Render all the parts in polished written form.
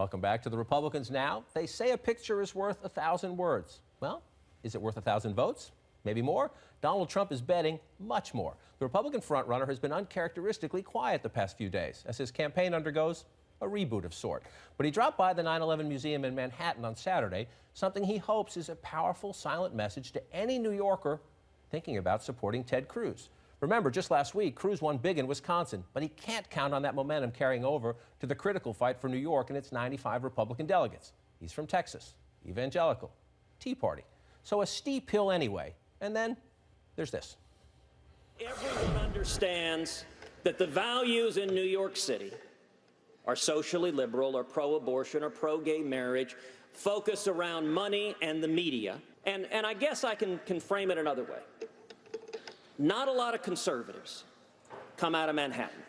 Welcome back to the Republicans Now. They say a picture is worth 1,000 words. Well, is it worth 1,000 votes? Maybe more? Donald Trump is betting much more. The Republican frontrunner has been uncharacteristically quiet the past few days as his campaign undergoes a reboot of sort. But he dropped by the 9/11 Museum in Manhattan on Saturday, something he hopes is a powerful silent message to any New Yorker thinking about supporting Ted Cruz. Remember, just last week, Cruz won big in Wisconsin, but he can't count on that momentum carrying over to the critical fight for New York and its 95 Republican delegates. He's from Texas, evangelical, Tea Party. So a steep hill anyway. And then there's this. Everyone understands that the values in New York City are socially liberal or pro-abortion or pro-gay marriage, focus around money and the media. And I guess I can frame it another way. Not a lot of conservatives come out of Manhattan.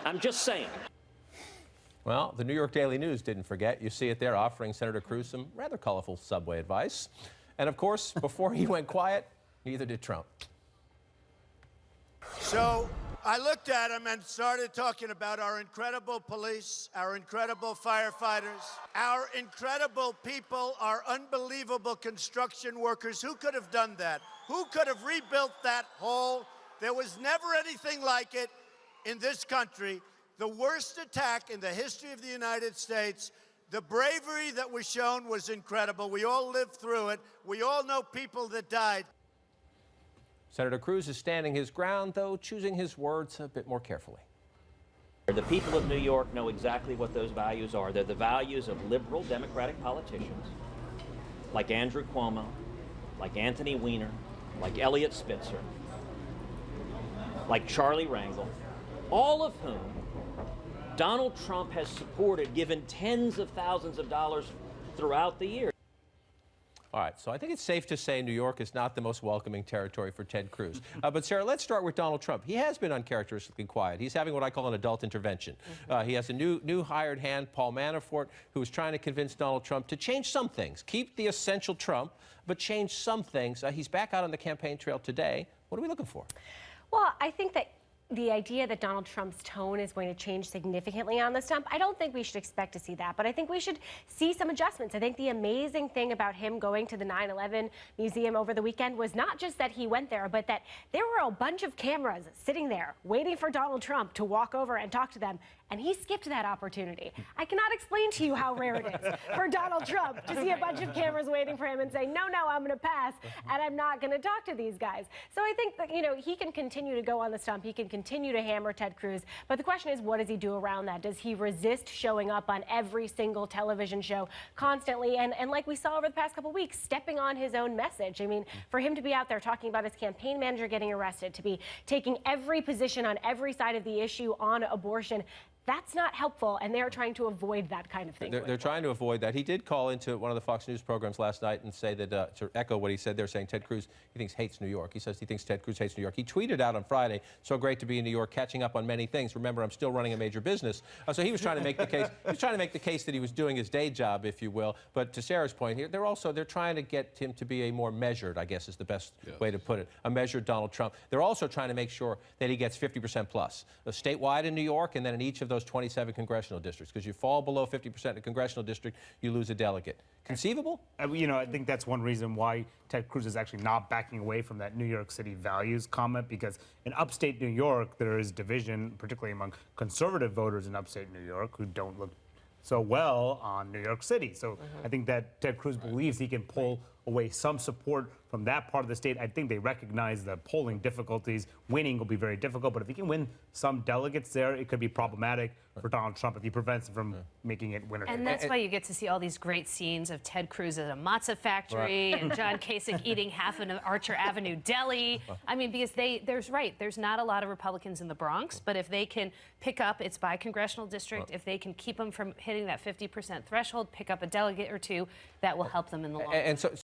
I'm just saying. Well, the New York Daily News didn't forget. You see it there, offering Senator Cruz some rather colorful subway advice. And of course, before he went quiet, neither did Trump. So I looked at him and started talking about our incredible police, our incredible firefighters, our incredible people, our unbelievable construction workers. Who could have done that? Who could have rebuilt that hole? There was never anything like it in this country. The worst attack in the history of the United States. The bravery that was shown was incredible. We all lived through it. We all know people that died. Senator Cruz is standing his ground, though choosing his words a bit more carefully. The people of New York know exactly what those values are. They're the values of liberal Democratic politicians like Andrew Cuomo, like Anthony Weiner, like Eliot Spitzer, like Charlie Rangel, all of whom Donald Trump has supported, given tens of thousands of dollars throughout the year. All right, so I think it's safe to say New York is not the most welcoming territory for Ted Cruz. But Sarah, let's start with Donald Trump. He has been uncharacteristically quiet. He's having what I call an adult intervention. He has a new hired hand, Paul Manafort, who is trying to convince Donald Trump to change some things. Keep the essential Trump, but change some things. He's back out on the campaign trail today. What are we looking for? Well, I think that the idea that Donald Trump's tone is going to change significantly on the stump, I don't think we should expect to see that, but I think we should see some adjustments. I think the amazing thing about him going to the 9/11 Museum over the weekend was not just that he went there, but that there were a bunch of cameras sitting there waiting for Donald Trump to walk over and talk to them, and he skipped that opportunity. I cannot explain to you how rare it is for Donald Trump to see a bunch of cameras waiting for him and say, no, I'm going to pass, and I'm not going to talk to these guys. So I think that, he can continue to go on the stump. He can continue to hammer Ted Cruz. But the question is, what does he do around that? Does he resist showing up on every single television show constantly? And like we saw over the past couple of weeks, stepping on his own message. I mean, for him to be out there talking about his campaign manager getting arrested, to be taking every position on every side of the issue on abortion, that's not helpful, and they're trying to avoid that kind of thing. They're trying to avoid that. He did call into one of the Fox News programs last night and say that, to echo what he said there, saying Ted Cruz, he thinks hates New York. He says he thinks Ted Cruz hates New York. He tweeted out on Friday, so great to be in New York, catching up on many things. Remember, I'm still running a major business. So he was trying to make the case. He was trying to make the case that he was doing his day job, if you will. But to Sarah's point here, they're trying to get him to be a more measured, I guess is the best way to put it, a measured Donald Trump. They're also trying to make sure that he gets 50% plus, statewide in New York, and then in each of those 27 congressional districts, because you fall below 50% in a congressional district, you lose a delegate. Conceivable? I think that's one reason why Ted Cruz is actually not backing away from that New York City values comment, because in upstate New York, there is division, particularly among conservative voters in upstate New York who don't look so well on New York City. So I think that Ted Cruz believes he can pull away some support from that part of the state. I think they recognize the polling difficulties. Winning will be very difficult, but if he can win some delegates there, it could be problematic for Donald Trump if he prevents him from making it winner. And that's why you get to see all these great scenes of Ted Cruz at a matzah factory and John Kasich eating half an Archer Avenue deli. I mean, because there's not a lot of Republicans in the Bronx, but if they can pick up, it's by congressional district, if they can keep them from hitting that 50% threshold, pick up a delegate or two, that will help them in the long run.